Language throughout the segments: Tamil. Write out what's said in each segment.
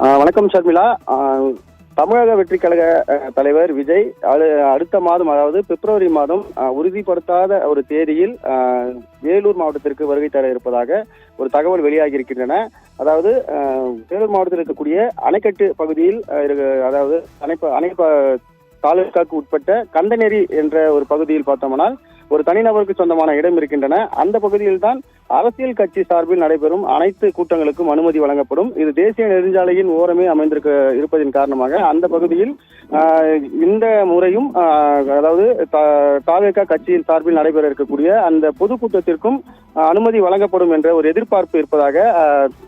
வணக்கம் ஷர்மிளா. தமிழக வெற்றி கழக தலைவர் விஜய் அடுத்த மாதம், அதாவது பிப்ரவரி மாதம் உறுதிப்படுத்தாத ஒரு தேதியில் வேலூர் மாவட்டத்திற்கு வருகை தர இருப்பதாக ஒரு தகவல் வெளியாகி இருக்கின்றன. அதாவது வேலூர் மாவட்டத்தில் இருக்கக்கூடிய அணைக்கட்டு பகுதியில், அதாவது அணைப்ப தாலுகாவுக்கு உட்பட்ட கந்தநேரி என்ற ஒரு பகுதியில் பார்த்தோம்னா ஒரு தனிநபருக்கு சொந்தமான இடம் இருக்கின்றன. அந்த பகுதியில் தான் அரசியல் கட்சி சார்பில் நடைபெறும் அனைத்து கூட்டங்களுக்கும் அனுமதி வழங்கப்படும். இது தேசிய நெடுஞ்சாலையின் ஓரமே இருப்பதன் காரணமாக அந்த பகுதியில் இந்த முறையும், அதாவது தாவேகா கட்சியின் சார்பில் நடைபெற இருக்கக்கூடிய அந்த பொதுக்கூட்டத்திற்கும் அனுமதி வழங்கப்படும் என்ற ஒரு எதிர்பார்ப்பு இருப்பதாக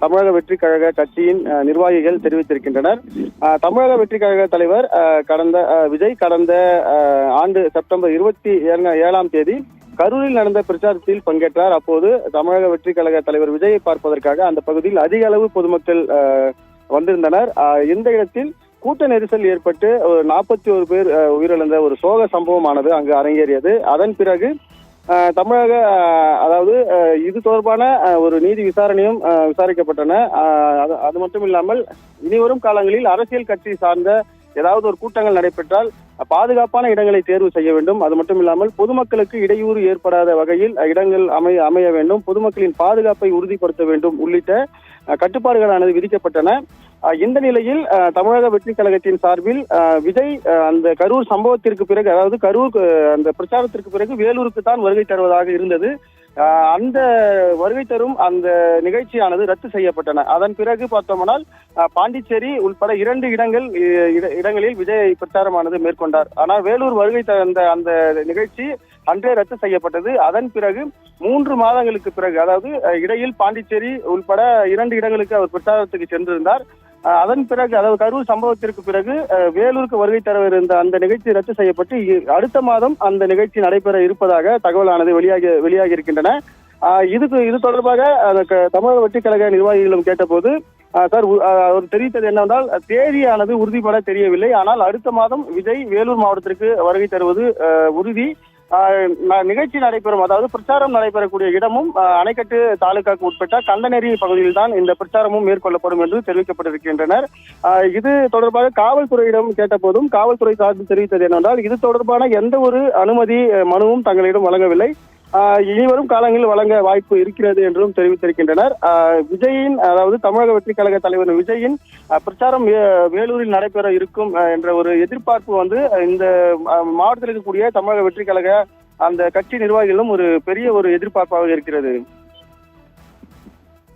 தமிழக வெற்றி கழக கட்சியின் நிர்வாகிகள் தெரிவித்திருக்கின்றனர். தமிழக வெற்றி கழக தலைவர் விஜய் கடந்த ஆண்டு செப்டம்பர் 27ஆம் தேதி கரூரில் நடந்த பிரச்சாரத்தில் பங்கேற்றார். அப்போது தமிழக வெற்றி கழக தலைவர் விஜயை பார்ப்பதற்காக அந்த பகுதியில் அதிக அளவு பொதுமக்கள் வந்திருந்தனர். இந்த இடத்தில் கூட்ட நெரிசல் ஏற்பட்டு 41 பேர் உயிரிழந்த ஒரு சோக சம்பவமானது அங்கு அரங்கேறியது. அதன் பிறகு அதாவது இது தொடர்பான ஒரு நீதி விசாரணையும் விசாரிக்கப்பட்டன. அது மட்டும் இல்லாமல் இனிவரும் காலங்களில் அரசியல் கட்சி சார்ந்த ஏதாவது ஒரு கூட்டங்கள் நடைபெற்றால் பாதுகாப்பான இடங்களை தேர்வு செய்ய வேண்டும். அது மட்டும் இல்லாமல் பொதுமக்களுக்கு இடையூறு ஏற்படாத வகையில் இடங்கள் அமைய வேண்டும். பொதுமக்களின் பாதுகாப்பை உறுதிப்படுத்த வேண்டும் உள்ளிட்ட கட்டுப்பாடுகளானது விதிக்கப்பட்டன. இந்த நிலையில் தமிழக வெற்றி கழகத்தின் சார்பில் விஜய் அந்த கரூர் சம்பவத்திற்கு பிறகு, அதாவது கரூர் அந்த பிரச்சாரத்திற்கு பிறகு வேலூருக்கு தான் வருகை தருவதாக இருந்தது. அந்த வருகை தரும் அந்த நிகழ்ச்சியானது ரத்து செய்யப்பட்டன. அதன் பிறகு பார்த்தோம்னால் பாண்டிச்சேரி உட்பட 2 இடங்களில் விஜய் பிரச்சாரமானது மேற்கொண்டார். ஆனால் வேலூர் வருகை தந்த அந்த நிகழ்ச்சி அன்றே ரத்து செய்யப்பட்டது. அதன் பிறகு 3 மாதங்களுக்கு பிறகு, அதாவது இடையில் பாண்டிச்சேரி உட்பட 2 இடங்களுக்கு அவர் பிரச்சாரத்துக்கு சென்றிருந்தார். அதன் பிறகு, அதாவது கரூர் சம்பவத்திற்கு பிறகு வேலூருக்கு வருகை தர இருந்த அந்த நிகழ்ச்சி ரத்து செய்யப்பட்டு அடுத்த மாதம் அந்த நிகழ்ச்சி நடைபெற இருப்பதாக தகவலானது வெளியாகி இருக்கின்றன. இது தொடர்பாக தமிழக வெற்றி கழக நிர்வாகிகளும் கேட்டபோது அவர் தெரிவித்தது என்னவென்றால், தேதியானது உறுதிப்பட தெரியவில்லை. ஆனால் அடுத்த மாதம் விஜய் வேலூர் மாவட்டத்திற்கு வருகை தருவது உறுதி. நிகழ்ச்சி நடைபெறும், அதாவது பிரச்சாரம் நடைபெறக்கூடிய இடமும் அணைக்கட்டு தாலுகாவுக்கு உட்பட்ட கந்தநேரி பகுதியில் தான் இந்த பிரச்சாரமும் மேற்கொள்ளப்படும் என்று தெரிவிக்கப்பட்டிருக்கின்றனர். இது தொடர்பாக காவல்துறையிடம் கேட்டபோதும் காவல்துறை சார்பில் தெரிவித்தது என்னவென்றால், இது தொடர்பான எந்த ஒரு அனுமதி மனுவும் தங்களிடம் வழங்கவில்லை. இனிவரும் காலங்களில் வழங்க வாய்ப்பு இருக்கிறது என்றும் தெரிவித்திருக்கின்றனர். விஜயின், அதாவது தமிழக வெற்றி கழக தலைவர் விஜயின் பிரச்சாரம் வேலூரில் நடைபெற இருக்கும் என்ற ஒரு எதிர்பார்ப்பு இந்த மாவட்டத்தில் இருக்கக்கூடிய தமிழக வெற்றி கழக அந்த கட்சி நிர்வாகிகளும் ஒரு பெரிய ஒரு எதிர்பார்ப்பாக இருக்கிறது.